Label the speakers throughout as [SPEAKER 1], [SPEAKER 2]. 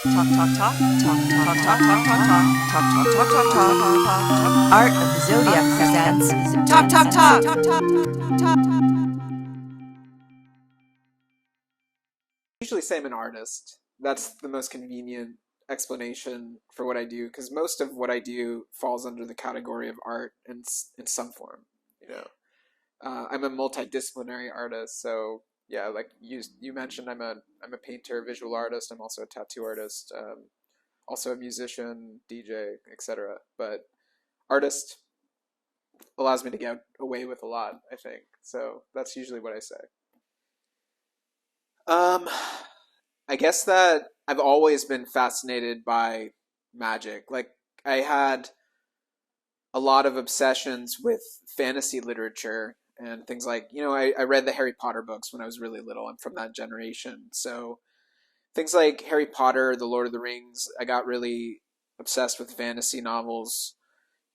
[SPEAKER 1] Talk, talk, talk, talk, talk, talk, talk, talk, talk, talk, talk, talk, talk, talk. Art of the Zodiac presents Talk, Talk, Talk.
[SPEAKER 2] Usually say I'm an artist. That's the most convenient explanation for what I do, because most of what I do falls under the category of art in some form. You know, I'm a multi-disciplinary artist, so yeah, like you mentioned, I'm a painter, visual artist. I'm also a tattoo artist, also a musician, DJ, etc. But artist allows me to get away with a lot, I think. So that's usually what I say. Um, I guess that I've always been fascinated by magic. Like, I had a lot of obsessions with fantasy literature and things like, I read the Harry Potter books when I was really little. I'm from that generation. So things like Harry Potter, The Lord of the Rings, I got really obsessed with fantasy novels.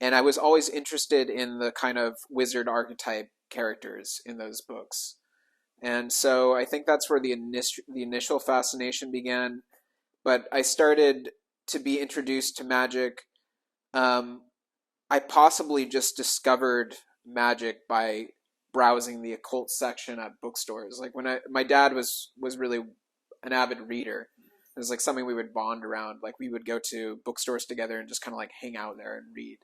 [SPEAKER 2] And I was always interested in the kind of wizard archetype characters in those books. And so I think that's where the initial fascination began. But I started to be introduced to magic. Um, I possibly just discovered magic by browsing the occult section at bookstores. Like my dad was really an avid reader. It was like something we would bond around. Like we would go to bookstores together and just kind of like hang out there and read.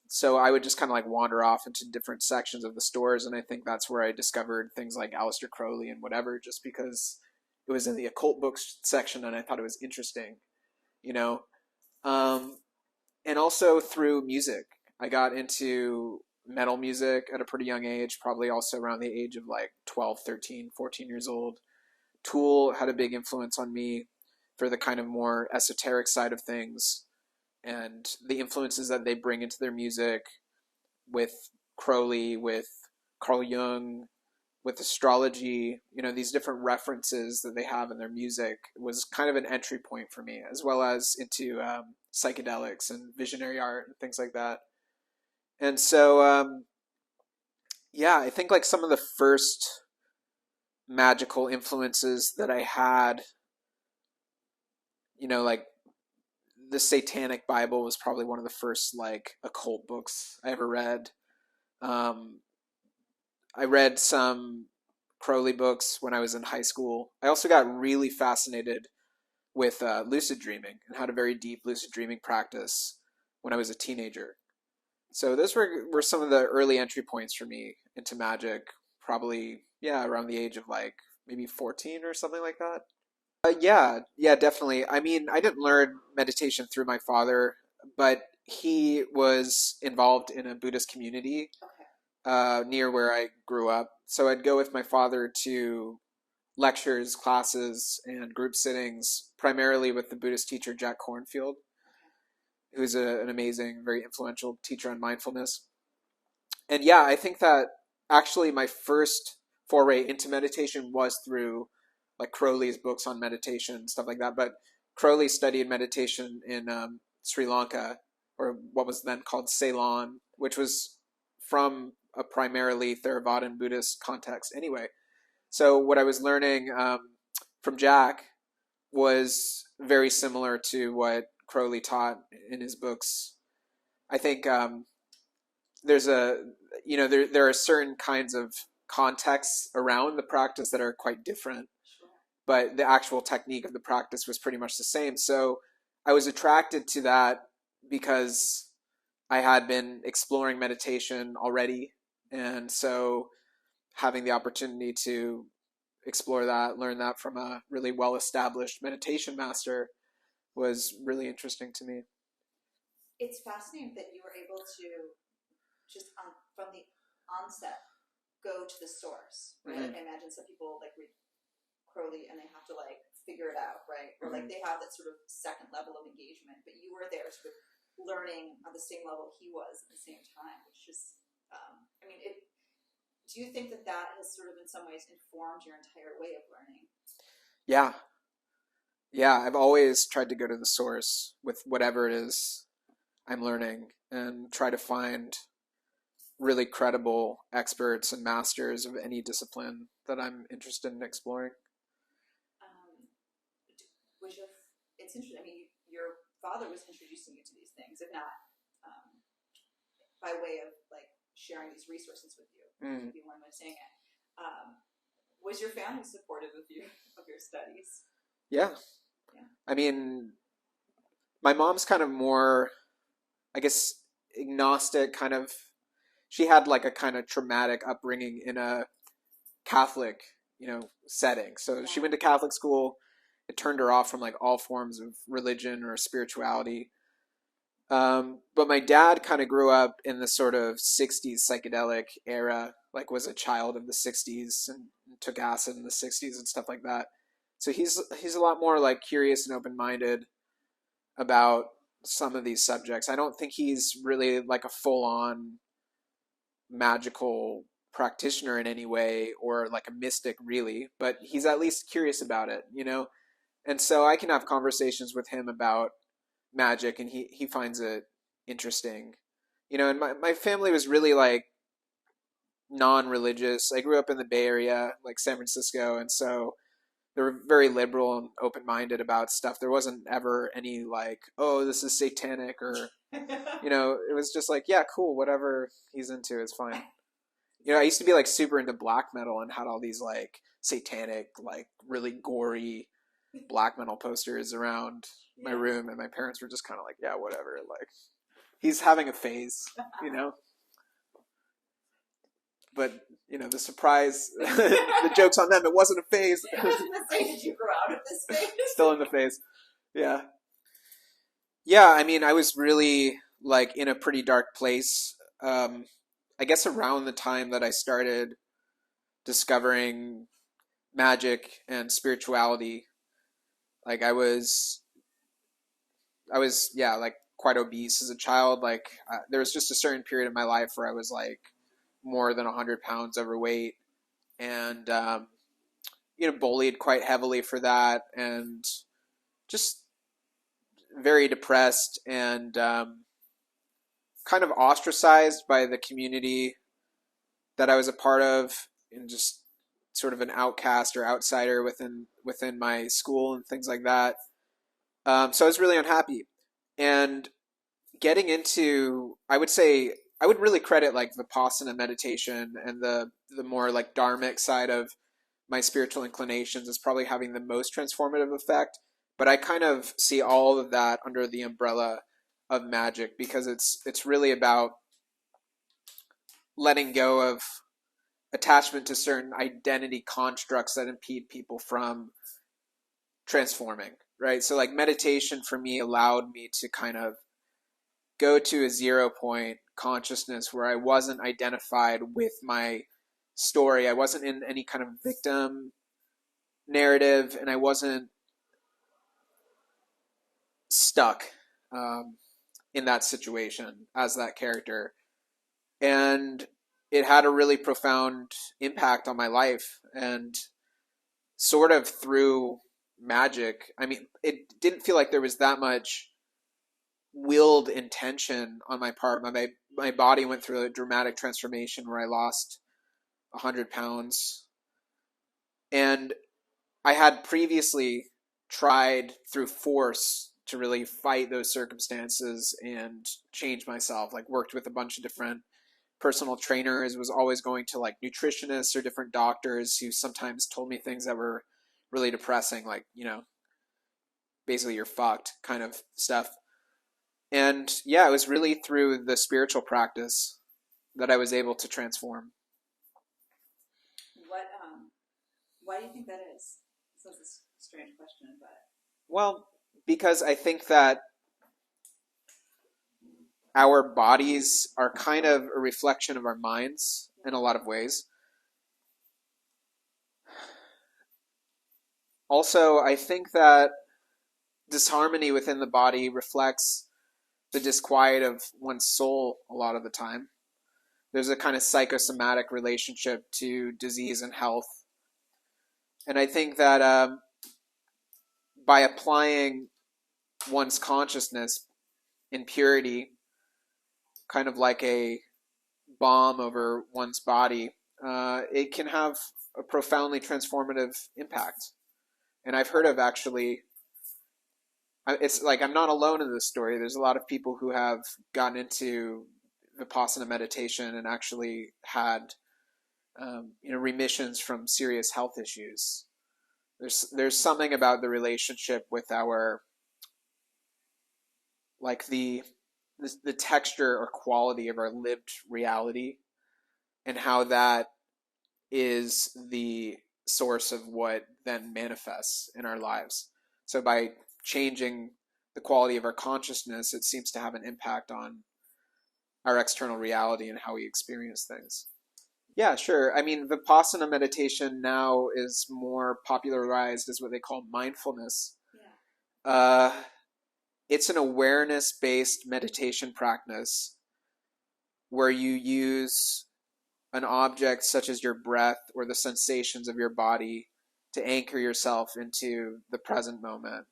[SPEAKER 2] So I would just kind of like wander off into different sections of the stores, and I think that's where I discovered things like Aleister Crowley and whatever, just because it was in the occult books section and I thought it was interesting, you know. Um, and also through music, I got into metal music at a pretty young age, probably also around the age of like 12, 13, 14 years old. Tool had a big influence on me for the kind of more esoteric side of things and the influences that they bring into their music with Crowley, with Carl Jung, with astrology, these different references that they have in their music was kind of an entry point for me, as well as into psychedelics and visionary art and things like that. And so, yeah, I think like some of the first magical influences that I had, like the Satanic Bible was probably one of the first like occult books I ever read. Um, I read some Crowley books when I was in high school. I also got really fascinated with lucid dreaming and had a very deep lucid dreaming practice when I was a teenager. So those were some of the early entry points for me into magic, probably, yeah, around the age of like maybe 14 or something like that. Yeah, definitely. I mean, I didn't learn meditation through my father, but he was involved in a Buddhist community near where I grew up. So I'd go with my father to lectures, classes, and group sittings, primarily with the Buddhist teacher Jack Kornfield, who's an amazing, very influential teacher on mindfulness. And yeah, I think that actually my first foray into meditation was through like Crowley's books on meditation, stuff like that. But Crowley studied meditation in Sri Lanka, or what was then called Ceylon, which was from a primarily Theravadan Buddhist context anyway. So what I was learning from Jack was very similar to what Crowley taught in his books. I think there's there are certain kinds of contexts around the practice that are quite different, but the actual technique of the practice was pretty much the same. So I was attracted to that because I had been exploring meditation already, and so having the opportunity to explore that, learn that from a really well-established meditation master was really interesting to me.
[SPEAKER 3] It's fascinating that you were able to just from the onset go to the source, right?
[SPEAKER 2] Mm-hmm.
[SPEAKER 3] Like I imagine some people like read Crowley and they have to like figure it out, right? Or like they have that sort of second level of engagement, but you were there sort of learning on the same level he was at the same time, which is, I mean, do you think that that has sort of in some ways informed your entire way of learning?
[SPEAKER 2] Yeah. I've always tried to go to the source with whatever it is I'm learning and try to find really credible experts and masters of any discipline that I'm interested in exploring.
[SPEAKER 3] It's interesting. I mean, your father was introducing you to these things, if not by way of like sharing these resources with you. Would be one way of saying it. Was your family supportive of your studies?
[SPEAKER 2] Yeah. I mean, my mom's kind of more, I guess, agnostic kind of. She had like a kind of traumatic upbringing in a Catholic, setting. So she went to Catholic school. It turned her off from like all forms of religion or spirituality. But my dad kind of grew up in the sort of 60s psychedelic era, like was a child of the 60s and took acid in the 60s and stuff like that. So he's a lot more like curious and open-minded about some of these subjects. I don't think he's really like a full-on magical practitioner in any way or like a mystic really, but he's at least curious about it, And so I can have conversations with him about magic and he finds it interesting. And my family was really like non-religious. I grew up in the Bay Area, like San Francisco, and so they were very liberal and open-minded about stuff. There wasn't ever any like, oh, this is satanic or, it was just like, yeah, cool, whatever he's into is fine. I used to be like super into black metal and had all these like satanic, like really gory black metal posters around my room, and my parents were just kind of like, yeah, whatever, like he's having a phase, But the surprise, the joke's on them. It wasn't a phase.
[SPEAKER 3] I was going to say, did you grow out of this phase?
[SPEAKER 2] Still in the phase. Yeah. Yeah, I mean, I was really like in a pretty dark place. I guess around the time that I started discovering magic and spirituality, like I was like quite obese as a child. Like there was just a certain period of my life where I was like more than 100 pounds overweight and, bullied quite heavily for that and just very depressed and kind of ostracized by the community that I was a part of and just sort of an outcast or outsider within my school and things like that. So I was really unhappy. And getting into, I would say, I would really credit like Vipassana meditation and the more like dharmic side of my spiritual inclinations as probably having the most transformative effect. But I kind of see all of that under the umbrella of magic because it's really about letting go of attachment to certain identity constructs that impede people from transforming, right? So like meditation for me allowed me to kind of go to a 0 point consciousness where I wasn't identified with my story. I wasn't in any kind of victim narrative and I wasn't stuck in that situation as that character. And it had a really profound impact on my life. And sort of through magic, I mean, it didn't feel like there was that much willed intention on my part. My body went through a dramatic transformation where I lost 100 pounds. And I had previously tried through force to really fight those circumstances and change myself, like worked with a bunch of different personal trainers, was always going to like nutritionists or different doctors who sometimes told me things that were really depressing, like, basically you're fucked kind of stuff. And yeah, it was really through the spiritual practice that I was able to transform.
[SPEAKER 3] Why do you think that is? So it's a strange question, but...
[SPEAKER 2] Well, because I think that our bodies are kind of a reflection of our minds in a lot of ways. Also, I think that disharmony within the body reflects the disquiet of one's soul a lot of the time. There's a kind of psychosomatic relationship to disease and health. And I think that by applying one's consciousness in purity, kind of like a balm over one's body, it can have a profoundly transformative impact. And I've heard of actually it's like I'm not alone in this story. There's a lot of people who have gotten into Vipassana meditation and actually had remissions from serious health issues. There's something about the relationship with our, like the texture or quality of our lived reality, and how that is the source of what then manifests in our lives. So by changing the quality of our consciousness, it seems to have an impact on our external reality and how we experience things. Yeah, sure. I mean, Vipassana meditation now is more popularized as what they call mindfulness. Yeah. It's an awareness-based meditation practice where you use an object such as your breath or the sensations of your body to anchor yourself into the present moment.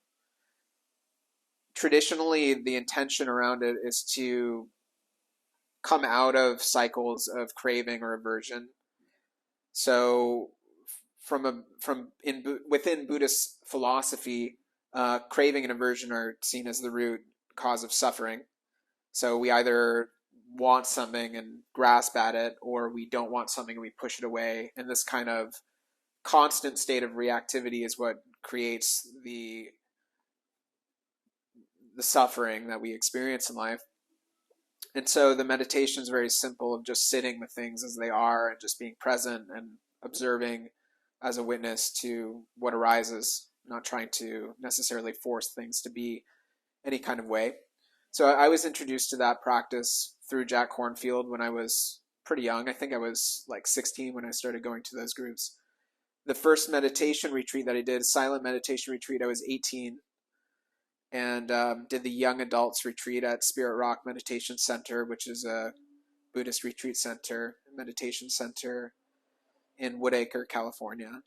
[SPEAKER 2] Traditionally, the intention around it is to come out of cycles of craving or aversion. So within Buddhist philosophy, craving and aversion are seen as the root cause of suffering. So we either want something and grasp at it, or we don't want something and we push it away. And this kind of constant state of reactivity is what creates the suffering that we experience in life. And so the meditation is very simple, of just sitting with things as they are and just being present and observing as a witness to what arises, not trying to necessarily force things to be any kind of way. So I was introduced to that practice through Jack Kornfield when I was pretty young. I think I was like 16 when I started going to those groups. The first meditation retreat that I did, silent meditation retreat, I was 18, and did the young adults retreat at Spirit Rock Meditation Center, which is a Buddhist retreat center, meditation center in Woodacre, California.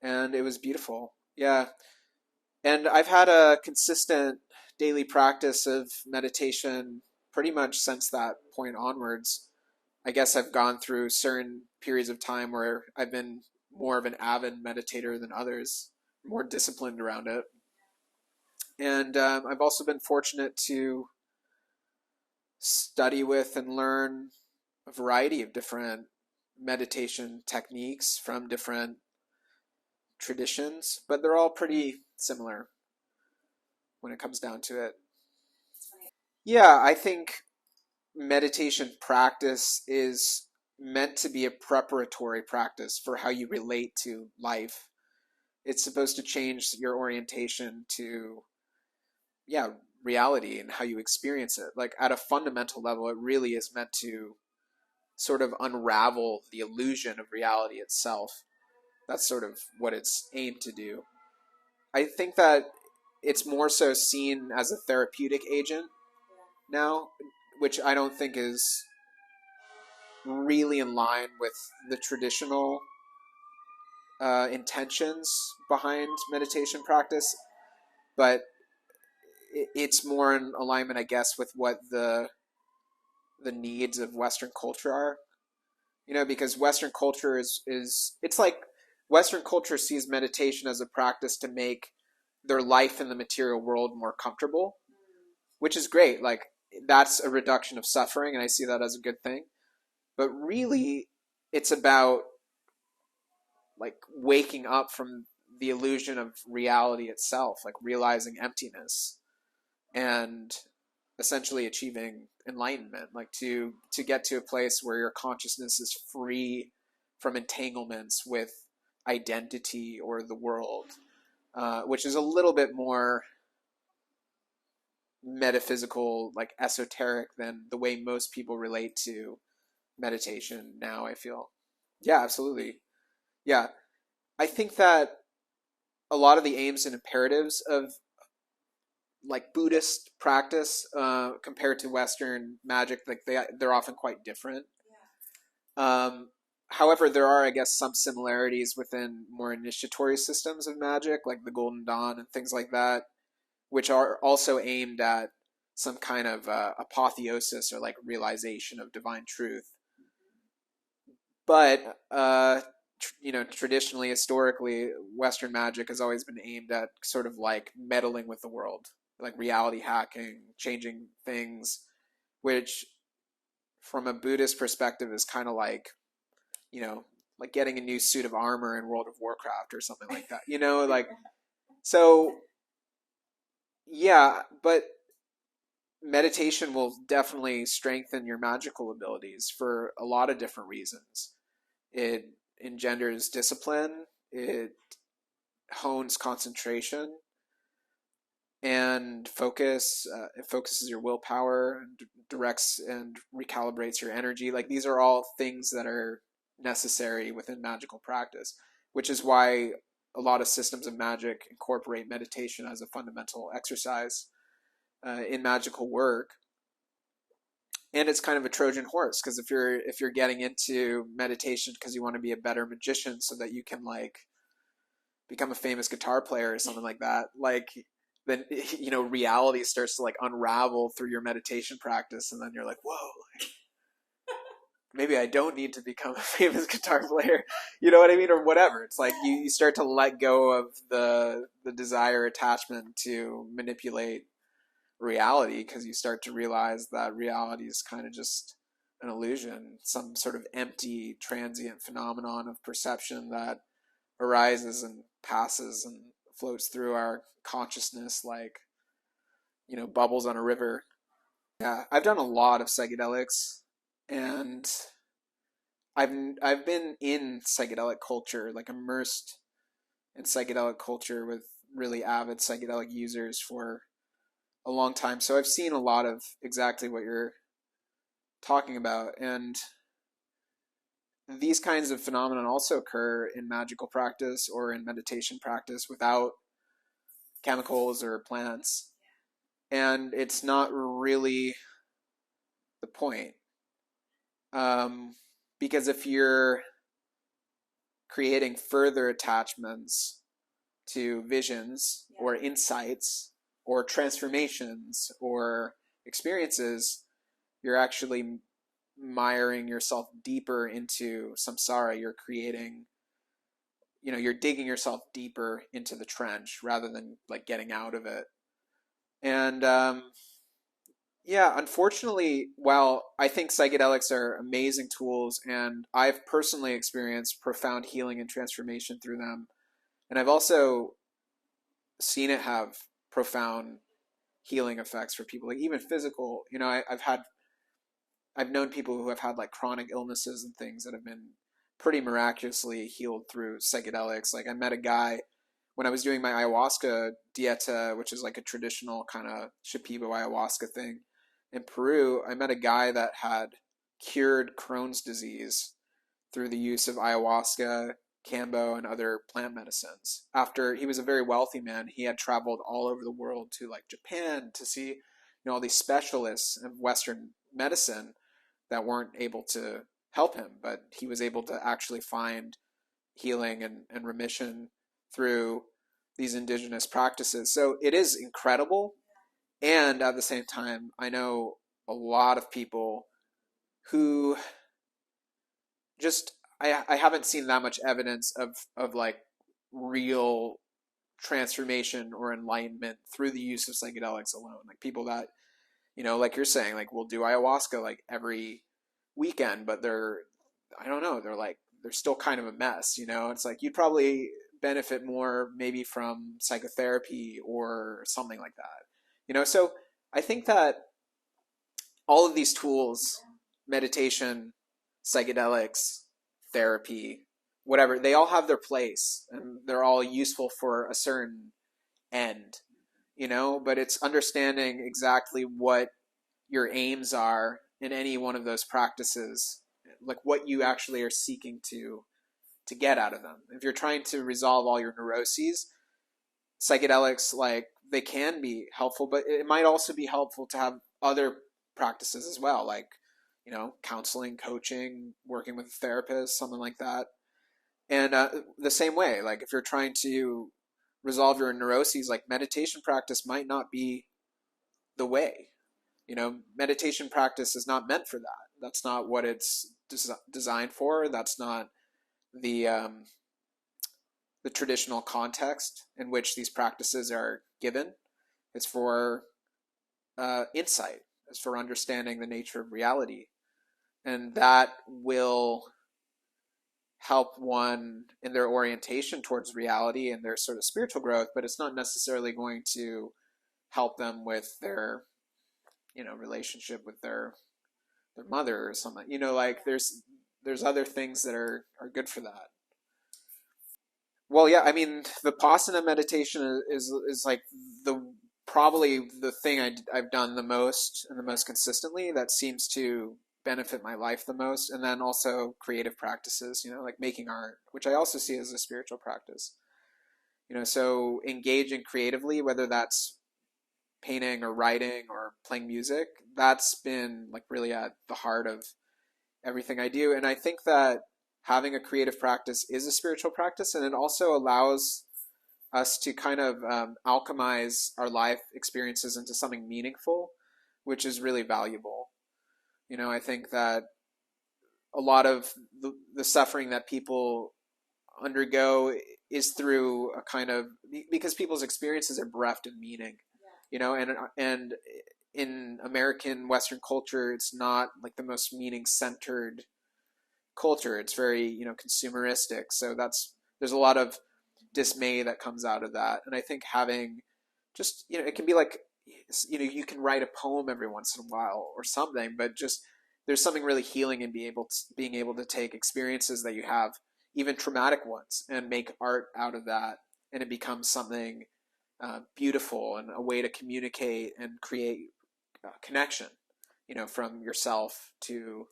[SPEAKER 2] And it was beautiful. Yeah. And I've had a consistent daily practice of meditation pretty much since that point onwards. I guess I've gone through certain periods of time where I've been more of an avid meditator than others, more disciplined around it. And I've also been fortunate to study with and learn a variety of different meditation techniques from different traditions, but they're all pretty similar when it comes down to it. Yeah, I think meditation practice is meant to be a preparatory practice for how you relate to life. It's supposed to change your orientation to reality and how you experience it. Like at a fundamental level, it really is meant to sort of unravel the illusion of reality itself. That's sort of what it's aimed to do. I think that it's more so seen as a therapeutic agent now, which I don't think is really in line with the traditional intentions behind meditation practice, but it's more in alignment, I guess, with what the needs of Western culture are. Because Western culture is it's like Western culture sees meditation as a practice to make their life in the material world more comfortable, which is great. Like that's a reduction of suffering, and I see that as a good thing. But really, it's about like waking up from the illusion of reality itself, like realizing emptiness and essentially achieving enlightenment, like to get to a place where your consciousness is free from entanglements with identity or the world, which is a little bit more metaphysical, like esoteric than the way most people relate to meditation now, I feel. Yeah, absolutely. Yeah. I think that a lot of the aims and imperatives of like Buddhist practice compared to Western magic, like they're often quite different. However, there are, I guess, some similarities within more initiatory systems of magic, like the Golden Dawn and things like that, which are also aimed at some kind of apotheosis or like realization of divine truth. But traditionally, historically, Western magic has always been aimed at sort of like meddling with the world, like reality hacking, changing things, which from a Buddhist perspective is kind of like, like getting a new suit of armor in World of Warcraft or something like that, like, so yeah, but meditation will definitely strengthen your magical abilities for a lot of different reasons. It engenders discipline, it hones concentration and focus. It focuses your willpower, directs and recalibrates your energy. Like, these are all things that are necessary within magical practice, which is why a lot of systems of magic incorporate meditation as a fundamental exercise in magical work. And it's kind of a Trojan horse, because if you're getting into meditation because you want to be a better magician so that you can like become a famous guitar player or something like that, like, then reality starts to like unravel through your meditation practice, and then you're like, whoa, like, maybe I don't need to become a famous guitar player, you know what I mean, or whatever. It's like you start to let go of the desire, attachment to manipulate reality, because you start to realize that reality is kind of just an illusion, some sort of empty, transient phenomenon of perception that arises and passes and floats through our consciousness like, bubbles on a river. Yeah, I've done a lot of psychedelics, and I've been in psychedelic culture, like immersed in psychedelic culture with really avid psychedelic users for a long time. So I've seen a lot of exactly what you're talking about. And these kinds of phenomena also occur in magical practice or in meditation practice without chemicals or plants. And it's not really the point. Because if you're creating further attachments to visions or insights or transformations or experiences, you're actually miring yourself deeper into samsara. You're creating, you're digging yourself deeper into the trench rather than like getting out of it. And yeah, unfortunately, while I think psychedelics are amazing tools, and I've personally experienced profound healing and transformation through them, and I've also seen it have profound healing effects for people, like even physical. I've known people who have had like chronic illnesses and things that have been pretty miraculously healed through psychedelics. Like, I met a guy when I was doing my ayahuasca dieta, which is like a traditional kind of Shipibo ayahuasca thing in Peru. I met a guy that had cured Crohn's disease through the use of ayahuasca, Kambo, and other plant medicines. After he was a very wealthy man, he had traveled all over the world to like Japan to see, all these specialists of Western medicine that weren't able to help him, but he was able to actually find healing and remission through these indigenous practices. So it is incredible. And at the same time, I know a lot of people who just, I haven't seen that much evidence of like real transformation or enlightenment through the use of psychedelics alone. Like people that, like you're saying, like will do ayahuasca like every weekend, but I don't know, they're still kind of a mess, It's like you'd probably benefit more maybe from psychotherapy or something like that, So I think that all of these tools, meditation, psychedelics, therapy, whatever, they all have their place and they're all useful for a certain end, but it's understanding exactly what your aims are in any one of those practices, like what you actually are seeking to get out of them. If you're trying to resolve all your neuroses, psychedelics, like, they can be helpful, but it might also be helpful to have other practices as well, like, counseling, coaching, working with a therapist, something like that. And the same way, like if you're trying to resolve your neuroses, like meditation practice might not be the way. Meditation practice is not meant for that. That's not what it's designed for. That's not the traditional context in which these practices are given. It's for insight. It's for understanding the nature of reality, and that will help one in their orientation towards reality and their sort of spiritual growth. But it's not necessarily going to help them with their, relationship with their mother or something. Like there's other things that are good for that. Well, yeah, I mean, Vipassana meditation is like probably the thing I've done the most and the most consistently, that seems to benefit my life the most. And then also creative practices, like making art, which I also see as a spiritual practice. So engaging creatively, whether that's painting or writing or playing music, that's been like really at the heart of everything I do. And I think that having a creative practice is a spiritual practice, and it also allows us to kind of alchemize our life experiences into something meaningful, which is really valuable. I think that a lot of the suffering that people undergo is through a kind of, because people's experiences are bereft of meaning. And in American Western culture, it's not like the most meaning-centered culture. It's very, consumeristic. So there's a lot of dismay that comes out of that. And I think having just, it can be like, you can write a poem every once in a while or something, but just there's something really healing in being able to take experiences that you have, even traumatic ones, and make art out of that, and it becomes something beautiful and a way to communicate and create connection, from yourself to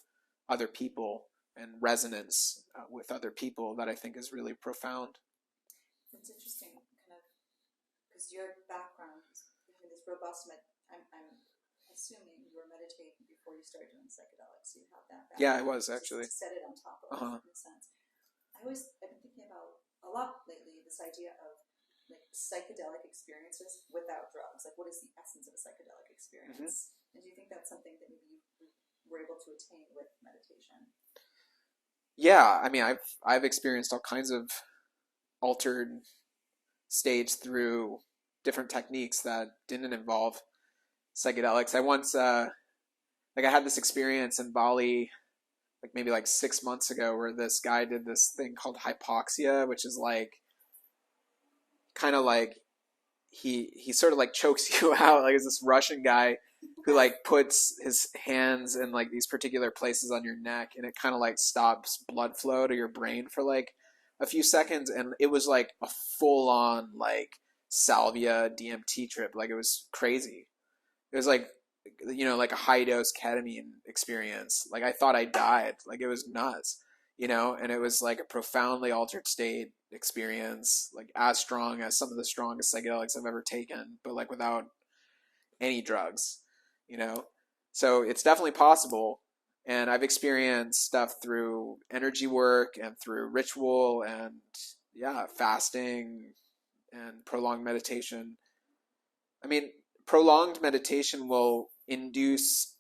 [SPEAKER 2] other people, and resonance with other people, that I think is really profound.
[SPEAKER 3] It's interesting, kind of, because your background is this robust. I'm assuming you were meditating before you started doing psychedelics. So you have that background.
[SPEAKER 2] Yeah, I was actually.
[SPEAKER 3] To set it on top of it, in a sense. I've been thinking about a lot lately this idea of like psychedelic experiences without drugs. Like, what is the essence of a psychedelic experience? Mm-hmm. And do you think that's something that maybe you were able to attain with meditation?
[SPEAKER 2] Yeah, I mean, I've experienced all kinds of altered states through different techniques that didn't involve psychedelics. I once, I had this experience in Bali, like maybe like 6 months ago, where this guy did this thing called hypoxia, which is like, kind of like, he sort of like chokes you out. Like, it's this Russian guy who like puts his hands in like these particular places on your neck, and it kind of like stops blood flow to your brain for like a few seconds. And it was like a full on like salvia DMT trip. Like, it was crazy. It was like, like a high dose ketamine experience. Like, I thought I died. Like, it was nuts, and it was like a profoundly altered state experience, like as strong as some of the strongest psychedelics I've ever taken, but like without any drugs, So it's definitely possible. And I've experienced stuff through energy work and through ritual and fasting and prolonged meditation. I mean, prolonged meditation will induce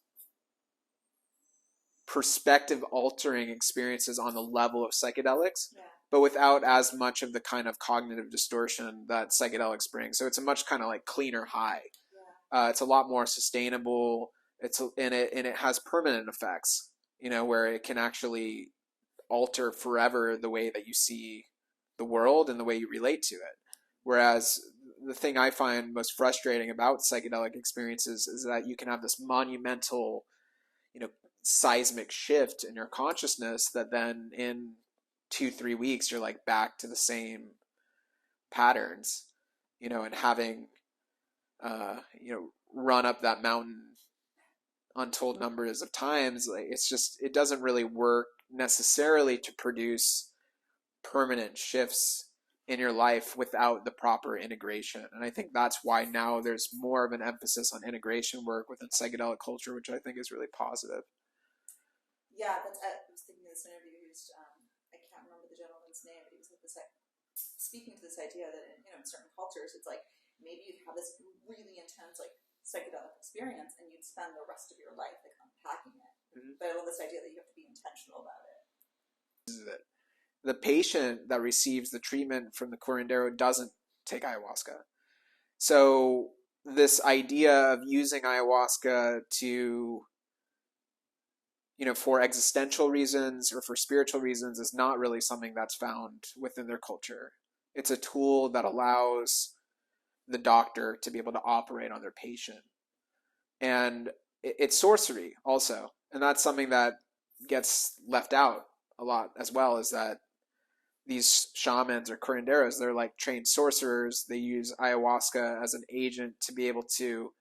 [SPEAKER 2] perspective altering experiences on the level of psychedelics, but without as much of the kind of cognitive distortion that psychedelics bring. So it's a much kind of like cleaner high. It's a lot more sustainable. And it has permanent effects, where it can actually alter forever the way that you see the world and the way you relate to it. Whereas the thing I find most frustrating about psychedelic experiences is that you can have this monumental, seismic shift in your consciousness that then in 2-3 weeks you're like back to the same patterns, and having run up that mountain untold numbers of times. Like, it doesn't really work necessarily to produce permanent shifts in your life without the proper integration. And I think that's why now there's more of an emphasis on integration work within psychedelic culture, which I think is really positive.
[SPEAKER 3] Yeah, I was thinking of this interview. I can't remember the gentleman's name, but he was speaking to this idea that in certain cultures, it's like maybe you'd have this really intense like psychedelic experience, and you'd spend the rest of your life like unpacking it. Mm-hmm. But I love this idea that you have to be intentional about it.
[SPEAKER 2] the patient that receives the treatment from the curandero doesn't take ayahuasca. So this idea of using ayahuasca to, for existential reasons or for spiritual reasons is not really something that's found within their culture. It's a tool that allows the doctor to be able to operate on their patient. And it's sorcery also. And that's something that gets left out a lot as well, is that these shamans or curanderos, they're like trained sorcerers. They use ayahuasca as an agent to be able to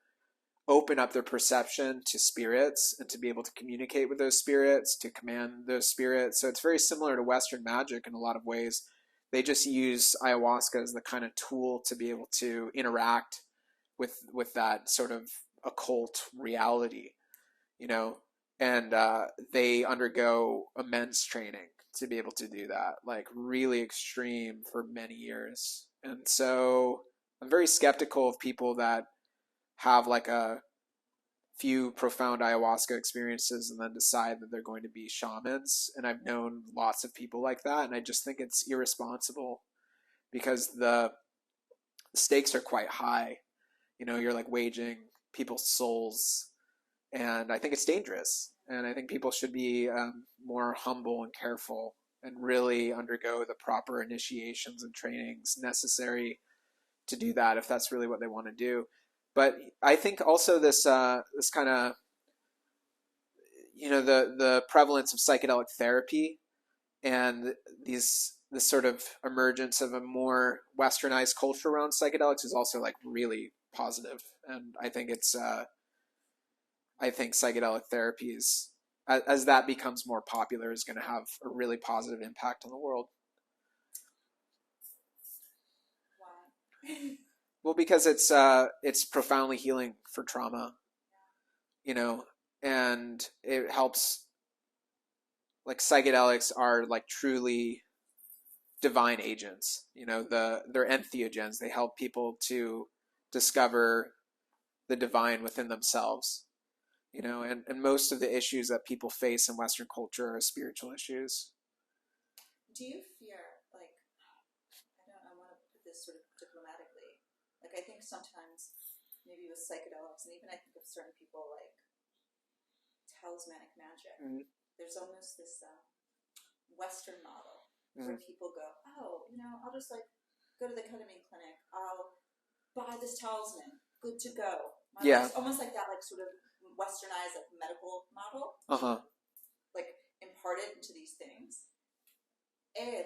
[SPEAKER 2] open up their perception to spirits and to be able to communicate with those spirits, to command those spirits. So it's very similar to Western magic in a lot of ways. They just use ayahuasca as the kind of tool to be able to interact with that sort of occult reality, and they undergo immense training to be able to do that, like really extreme for many years. And so I'm very skeptical of people that have like a few profound ayahuasca experiences and then decide that they're going to be shamans. And I've known lots of people like that, and I just think it's irresponsible because the stakes are quite high. You're like waging people's souls, and I think it's dangerous. And I think people should be more humble and careful and really undergo the proper initiations and trainings necessary to do that if that's really what they want to do. But I think also this kind of, the prevalence of psychedelic therapy and this sort of emergence of a more westernized culture around psychedelics is also like really positive. And I think I think psychedelic therapies, as that becomes more popular, is going to have a really positive impact on the world.
[SPEAKER 3] Why?
[SPEAKER 2] Well, because it's profoundly healing for trauma, and it helps. Like psychedelics are like truly divine agents. They're entheogens. They help people to discover the divine within themselves. And most of the issues that people face in Western culture are spiritual issues.
[SPEAKER 3] Do you fear, like, I want to put this sort of diplomatically, like I think sometimes maybe with psychedelics, and even I think of certain people like talismanic magic, there's almost this Western model where people go, oh, I'll just like go to the ketamine clinic, I'll buy this talisman, good to go. It's almost like that, like sort of westernized like medical model, like imparted into these things.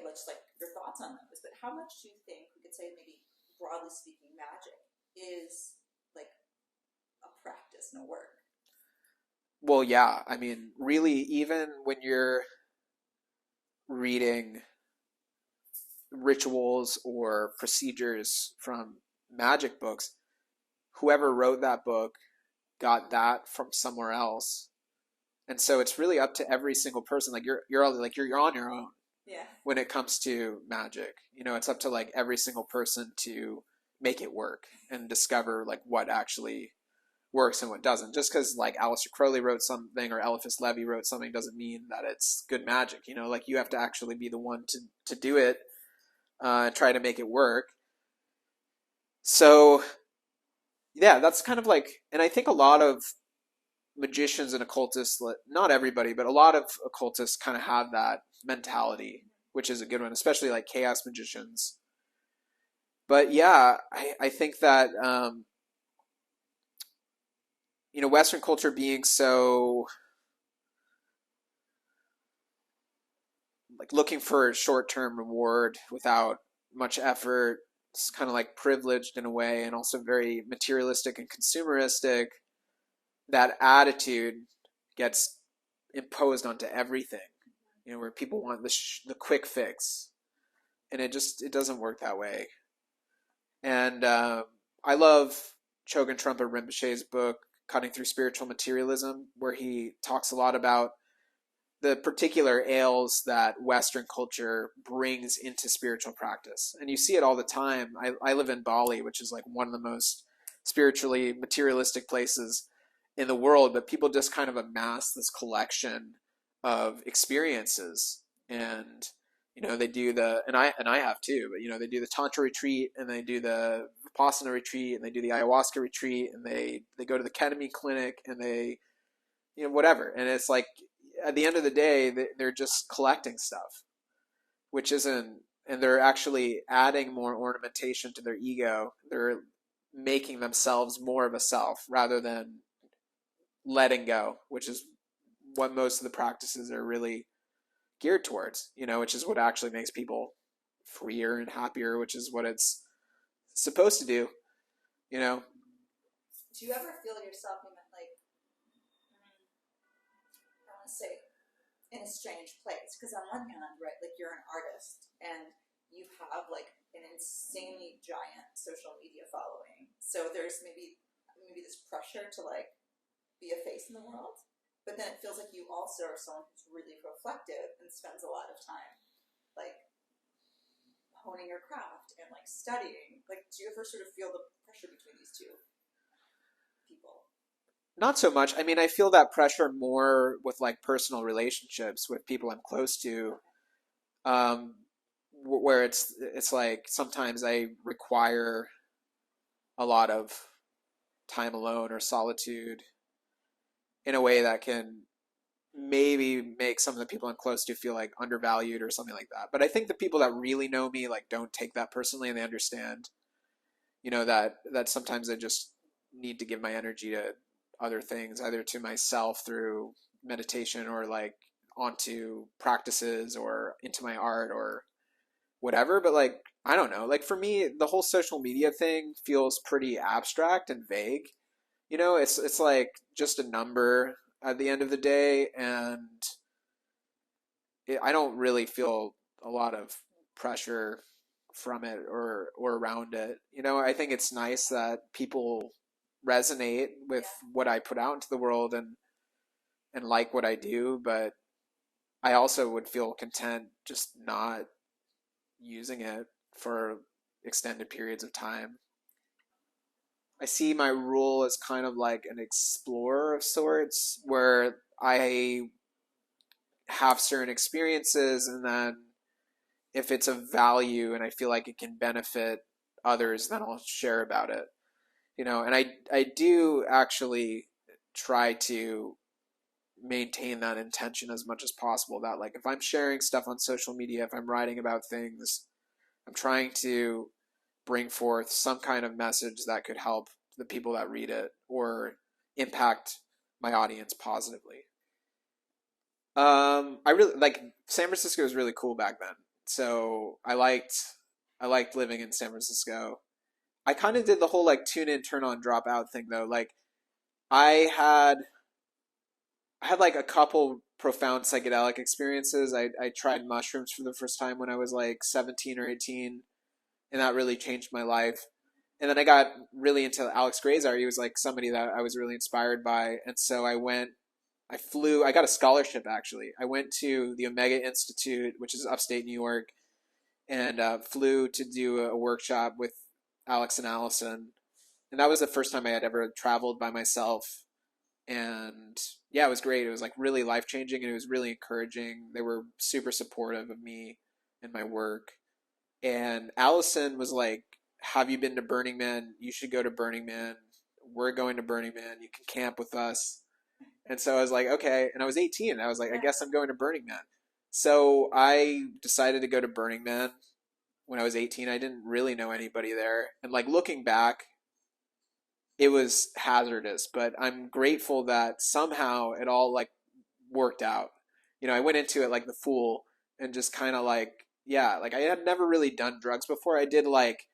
[SPEAKER 3] Let's like your thoughts on those. But how much do you think we could say, maybe broadly speaking, magic is like a practice and a work?
[SPEAKER 2] Well, yeah. I mean, really, even when you're reading rituals or procedures from magic books, whoever wrote that book got that from somewhere else. And so it's really up to every single person. Like you're on your own.
[SPEAKER 3] Yeah.
[SPEAKER 2] When it comes to magic, it's up to like every single person to make it work and discover like what actually works and what doesn't. Just because like Aleister Crowley wrote something or Eliphas Levi wrote something doesn't mean that it's good magic. Like you have to actually be the one to do it, try to make it work. So yeah, that's kind of like, and I think a lot of magicians and occultists, not everybody, but a lot of occultists kind of have that mentality, which is a good one, especially like chaos magicians. But yeah, I think that, Western culture being so like looking for a short-term reward without much effort, it's kind of like privileged in a way, and also very materialistic and consumeristic. That attitude gets imposed onto everything, where people want the quick fix, and it doesn't work that way. And I love Chogyam Trungpa Rinpoche's book, Cutting Through Spiritual Materialism, where he talks a lot about the particular ails that Western culture brings into spiritual practice. And you see it all the time. I live in Bali, which is like one of the most spiritually materialistic places in the world, but people just kind of amass this collection of experiences, and They do and I have too, but they do the Tantra retreat, and they do the Vipassana retreat, and they do the ayahuasca retreat, and they go to the ketamine clinic, and they, whatever. And it's like, at the end of the day, they're just collecting stuff, which isn't, and they're actually adding more ornamentation to their ego. They're making themselves more of a self rather than letting go, which is what most of the practices are really geared towards, which is what actually makes people freer and happier, which is what it's supposed to do.
[SPEAKER 3] Do you ever feel yourself in like, I want to say, in a strange place? Because on one hand, right, like you're an artist and you have like an insanely giant social media following, so there's maybe this pressure to like be a face in the world. But then it feels like you also are someone who's really reflective and spends a lot of time, like, honing your craft and, like, studying. Like, do you ever sort of feel the pressure between these two people?
[SPEAKER 2] Not so much. I mean, I feel that pressure more with, like, personal relationships with people I'm close to, where it's like sometimes I require a lot of time alone or solitude in a way that can maybe make some of the people I'm close to feel like undervalued or something like that. But I think the people that really know me, like, don't take that personally, and they understand, that sometimes I just need to give my energy to other things, either to myself through meditation or like onto practices or into my art or whatever. But like, I don't know, like for me, the whole social media thing feels pretty abstract and vague. It's like just a number at the end of the day, and I don't really feel a lot of pressure from it or around it. I think it's nice that people resonate with what I put out into the world and like what I do, but I also would feel content just not using it for extended periods of time. I see my role as kind of like an explorer of sorts, where I have certain experiences, and then if it's of value and I feel like it can benefit others, then I'll share about it. And I do actually try to maintain that intention as much as possible, that like if I'm sharing stuff on social media, if I'm writing about things, I'm trying to bring forth some kind of message that could help the people that read it or impact my audience positively. I really like San Francisco was really cool back then. So I liked living in San Francisco. I kind of did the whole like tune in, turn on, drop out thing though. Like I had like a couple profound psychedelic experiences. I tried mushrooms for the first time when I was like 17 or 18, and that really changed my life. And then I got really into Alex Gray's art. He was like somebody that I was really inspired by. And so I got a scholarship actually. I went to the Omega Institute, which is upstate New York, and flew to do a workshop with Alex and Allison. And that was the first time I had ever traveled by myself. And yeah, it was great. It was like really life-changing, and it was really encouraging. They were super supportive of me and my work. And Allison was like, have you been to Burning Man? You should go to Burning Man. We're going to Burning Man. You can camp with us. And so I was like, okay. And I was 18. And I was like, I guess I'm going to Burning Man. So I decided to go to Burning Man when I was 18. I didn't really know anybody there. And like looking back, it was hazardous, but I'm grateful that somehow it all like worked out. I went into it like the fool and just kind of like, yeah, like I had never really done drugs before. I did like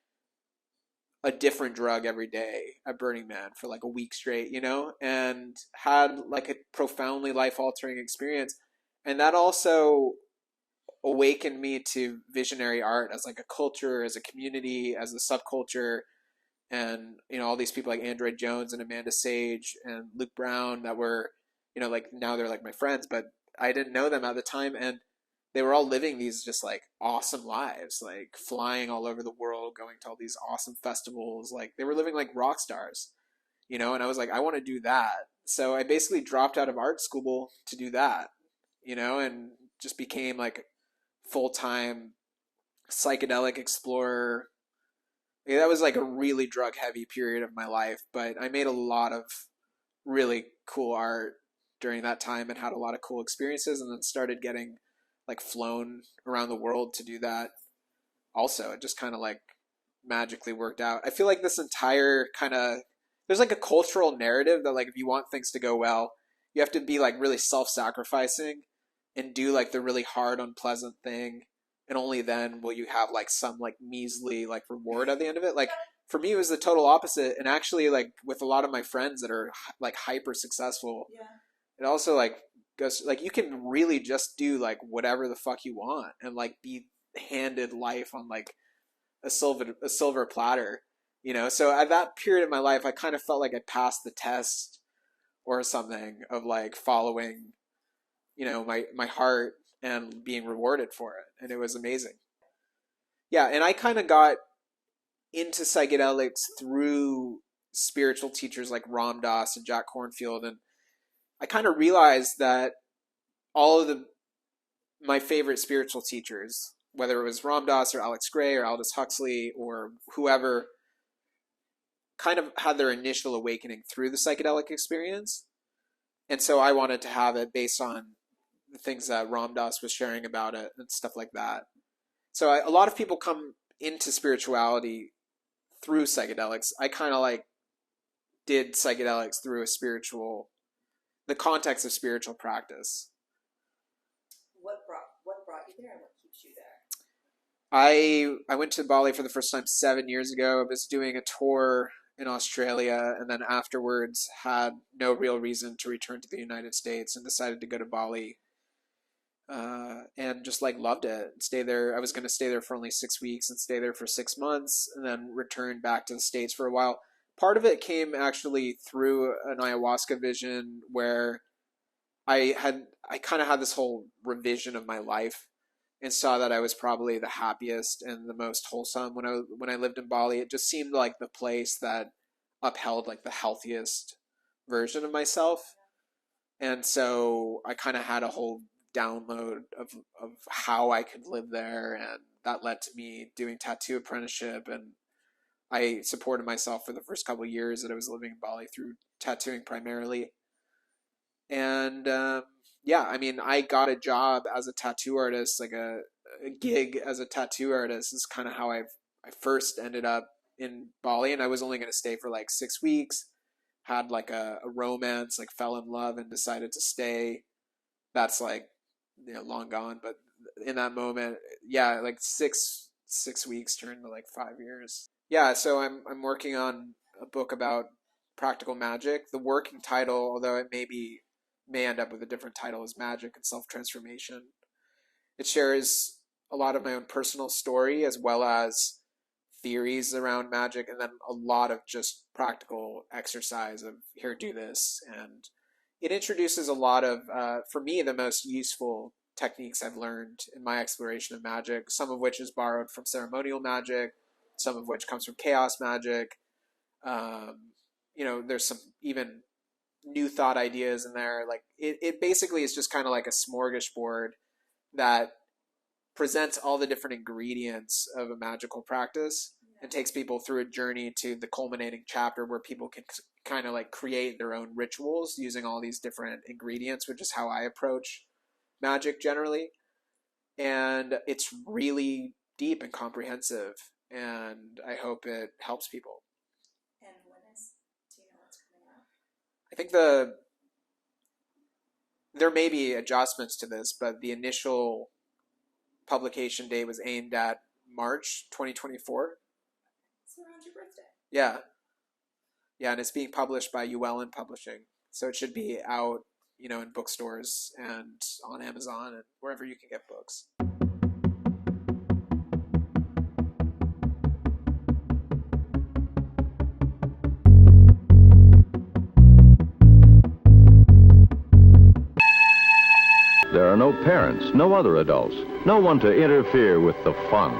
[SPEAKER 2] a different drug every day at Burning Man for like a week straight, and had like a profoundly life-altering experience. And that also awakened me to visionary art as like a culture, as a community, as a subculture. And, all these people like Android Jones and Amanda Sage and Luke Brown that were, like now they're like my friends, but I didn't know them at the time. And they were all living these just like awesome lives, like flying all over the world, going to all these awesome festivals. Like they were living like rock stars, and I was like, I want to do that. So I basically dropped out of art school to do that, and just became like full-time psychedelic explorer. Yeah, that was like a really drug-heavy period of my life, but I made a lot of really cool art during that time and had a lot of cool experiences, and then started getting like flown around the world to do that. Also, it just kind of like magically worked out. I feel like this entire kind of, there's like a cultural narrative that like if you want things to go well, you have to be like really self-sacrificing and do like the really hard, unpleasant thing, and only then will you have like some like measly like reward at the end of it. Like for me, it was the total opposite. And actually, like with a lot of my friends that are like hyper successful, it also like goes like you can really just do like whatever the fuck you want and like be handed life on like a silver platter, you know. So at that period of my life, I kind of felt like I passed the test or something of like following, you know, my heart and being rewarded for it, and it was amazing. Yeah, and I kind of got into psychedelics through spiritual teachers like Ram Dass and Jack Kornfield, and I kind of realized that all of my favorite spiritual teachers, whether it was Ram Dass or Alex Gray or Aldous Huxley or whoever, kind of had their initial awakening through the psychedelic experience. And so I wanted to have it based on the things that Ram Dass was sharing about it and stuff like that. So a lot of people come into spirituality through psychedelics. I kind of like did psychedelics through the context of spiritual practice.
[SPEAKER 3] What brought you there and what keeps you there?
[SPEAKER 2] I went to Bali for the first time 7 years ago. I was doing a tour in Australia, and then afterwards had no real reason to return to the United States and decided to go to Bali, and just like loved it. Stay there. I was going to stay there for only 6 weeks and stay there for 6 months and then return back to the States for a while. Part of it came actually through an ayahuasca vision where I kind of had this whole revision of my life and saw that I was probably the happiest and the most wholesome when I lived in Bali. It just seemed like the place that upheld like the healthiest version of myself. And so I kind of had a whole download of how I could live there, and that led to me doing tattoo apprenticeship, and I supported myself for the first couple of years that I was living in Bali through tattooing primarily. And yeah, I mean, I got a job as a tattoo artist, like a gig as a tattoo artist is kind of how I first ended up in Bali. And I was only going to stay for like 6 weeks, had like a romance, like fell in love and decided to stay. That's like, you know, long gone. But in that moment, yeah, like six weeks turned to like 5 years. Yeah, so I'm working on a book about practical magic. The working title, although it may end up with a different title, is Magic and Self-Transformation. It shares a lot of my own personal story as well as theories around magic, and then a lot of just practical exercise of here, do this. And it introduces a lot of, for me, the most useful techniques I've learned in my exploration of magic, some of which is borrowed from ceremonial magic, some of which comes from chaos magic. You know, there's some even new thought ideas in there. Like it basically is just kind of like a smorgasbord that presents all the different ingredients of a magical practice and takes people through a journey to the culminating chapter where people can kind of like create their own rituals using all these different ingredients, which is how I approach magic generally. And it's really deep and comprehensive, and I hope it helps people.
[SPEAKER 3] And do you know what's coming out?
[SPEAKER 2] I think there may be adjustments to this, but the initial publication date was aimed at March 2024.
[SPEAKER 3] So around your birthday.
[SPEAKER 2] Yeah. Yeah, and it's being published by Llewellyn Publishing. So it should be out, you know, in bookstores and on Amazon and wherever you can get books.
[SPEAKER 4] There are no parents, no other adults, no one to interfere with the fun.